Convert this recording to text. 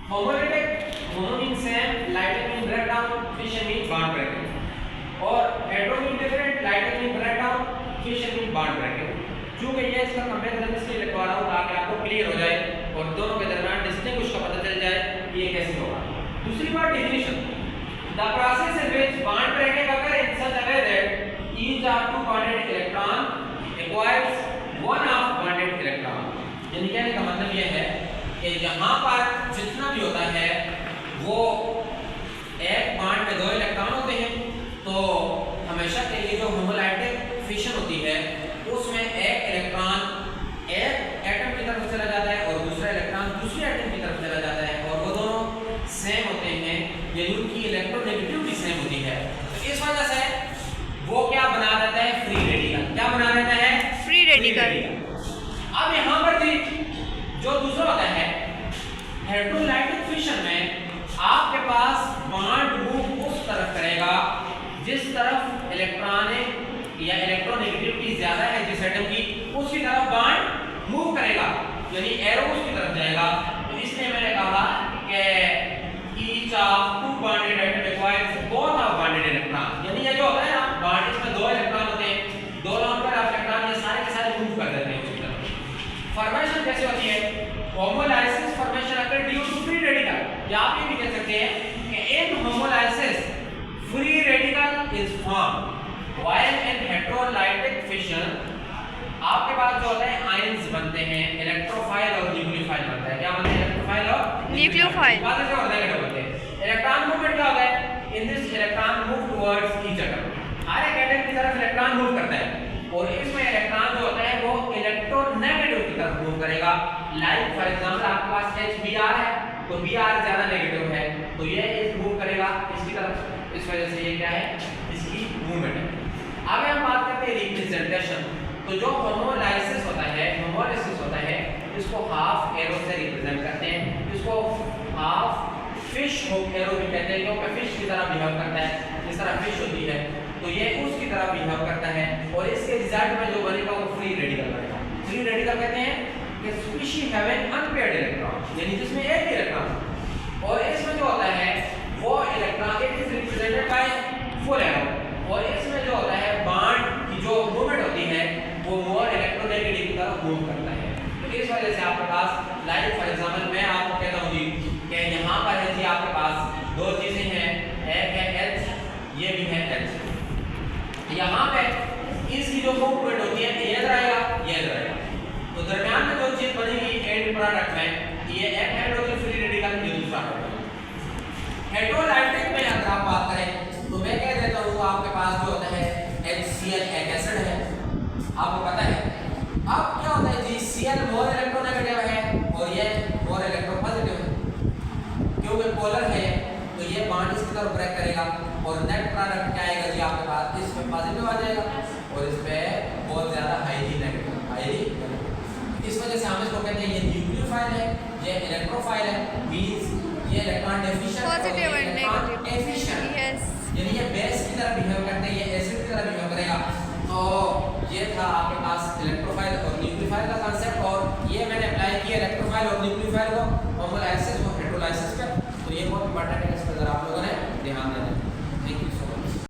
होमोलैटिक homo mean same, lighter mean break down, fission mean bond breaking. और hetero mean different, lighter mean break down, fission mean bond breaking. चूंकि ये इसका comparison इसलिए लिखवा रहा हूं ताकि आपको क्लियर हो जाए और दोनों के दरमियान डिस्टिंग्विश का पता चल जाए कि ये कैसे होगा। दूसरी बात definition, the process in which bond breaking occur in such a way that each of two bonded electron acquires one of bonded electron. यानी कहने का मतलब ये है कि यहाँ पर जितना भी होता है वो एक बॉन्ड में दो इलेक्ट्रॉन होते हैं, तो हमेशा के लिए जो होमोलाइटिक फिशन होती है उसमें एक इलेक्ट्रॉन एक एटम की तरफ चला जाता है और दूसरा इलेक्ट्रॉन दूसरे एटम की तरफ चला जाता है और वो दोनों सेम होते हैं, यानी उनकी इलेक्ट्रोनेगेटिविटी सेम होती है। तो इस वजह से वो क्या बना देता है, फ्री रेडिकल। क्या बना देता है, फ्री रेडिकल। अब यहाँ पर जी जो दूसरा होता है हेटेरोलाइटिक फिशन में आपके पास बॉन्ड मूव उस तरफ करेगा जिस तरफ इलेक्ट्रॉनिक या इलेक्ट्रोनेगेटिविटी ज्यादा है जिस एटम की, उसकी तरफ बॉन्ड मूव करेगा, यानी एरो उसकी तरफ जाएगा। तो इसलिए मैंने कहा कि each of two bonded atom acquires both of bonded electron. यानी ये जो होता है ना बॉन्ड, इसमें दो इलेक्ट्रॉन होते हैं, दो लोन पर आप इलेक्ट्रॉन ये सारे के सारे मूव कर देते हैं उसकी तरफ। फॉर्मेशन कैसे होती है, homolysis formation occur due to free radical. या आप ये भी कह सकते हैं कि in homolysis free radical is form while in heterolytic fission आपके पास जो होता है आयंस बनते हैं, इलेक्ट्रोफाइल और न्यूक्लियोफाइल बनता है। क्या बनते हैं, इलेक्ट्रोफाइल और न्यूक्लियोफाइल। पॉजिटिव और नेगेटिव बनते हैं। इलेक्ट्रॉन मूवमेंट क्या होता है, in this electron move towards each atom. हर एक एटम की तरफ इलेक्ट्रॉन मूव करता है और इसमें इलेक्ट्रॉन जो होता है वो इलेक्ट्रोनेगेटिव की तरफ मूव करेगा। लाइक फॉर एग्जांपल आपके पास HBr है तो Br ज्यादा नेगेटिव है तो ये इस मूव करेगा इसकी तरफ, इस वजह से ये क्या है, इसकी मूवमेंट है। अब हम बात करते हैं रिप्रेजेंटेशन। तो जो होमोलाइसिस होता है इसको हाफ एरो से रिप्रेजेंट करते हैं, इसको हाफ फिश हुक एरो भी कहते हैं क्योंकि फिश की तरह बिहेव करता है, जिस तरह फिश होती है तो ये उसकी तरह बिहेव करता है और इसके रिजल्ट में जो बनेगा वो फ्री रेडिकल बनेगा। फ्री रेडिकल कहते हैं कि species have an unpaired electron, यानी जिसमें एक ही इलेक्ट्रॉन, और इसमें जो होता है वो electron it is represented by full arrow, और इसमें जो होता है बॉन्ड की जो मूवमेंट होती है वो मोर इलेक्ट्रोनेगेटिव की तरफ मूव करता है। तो इस वजह से आपके पास लाइक फॉर एग्जांपल मैं आपको कहता हूं जी कि यहाँ पर है जी आपके पास दो चीजें हैं, एक है H, ये भी है H। यहाँ पे इसकी जो मूवमेंट होती है ये इधर आएगा, ये इधर आएगा, तो दरमियान में जो चीज बनेगी एंड प्रोडक्ट में ये एक हाइड्रोजन फ्री रेडिकल, ये दूसरा हाइड्रोजन। हेटेरोलाइटिक में अगर आप बात करें तो मैं कह देता हूँ आपके पास जो होता है HCl एक एसिड है, आपको पता है। अब क्या होता है जी, Cl मोर इलेक्ट्रोनेगेटिव है और ये मोर इलेक्ट्रोपॉजिटिव है, क्योंकि पोलर है तो ये बॉन्ड इसकी तरफ ब्रेक करेगा और नेट प्रोडक्ट क्या आएगा जी आपके पास, इसमें पॉजिटिव आ जाएगा और इस पे बहुत ज्यादा हाईली नेगेटिव। इस वजह से हम इसको कहते हैं ये न्यूक्लियोफाइल है, ये इलेक्ट्रोफाइल है, मींस ये इलेक्ट्रॉन डेफिशिएंट पॉजिटिव और नेगेटिव, एफिशिएंट, यस, यानी ये बेस की तरह बिहेव करते हैं, ये एसिड की तरह बिहेव करेगा। तो ये था आपके पास इलेक्ट्रोफाइल और न्यूक्लियोफाइल का कांसेप्ट, और ये मैंने अप्लाई किया इलेक्ट्रोफाइल और न्यूक्लियोफाइल को होमोलाइसिस और हेटेरोलाइसिस पे। तो ये बहुत इंपॉर्टेंट है, इस पर जरा आप लोगों ने ध्यान देना है।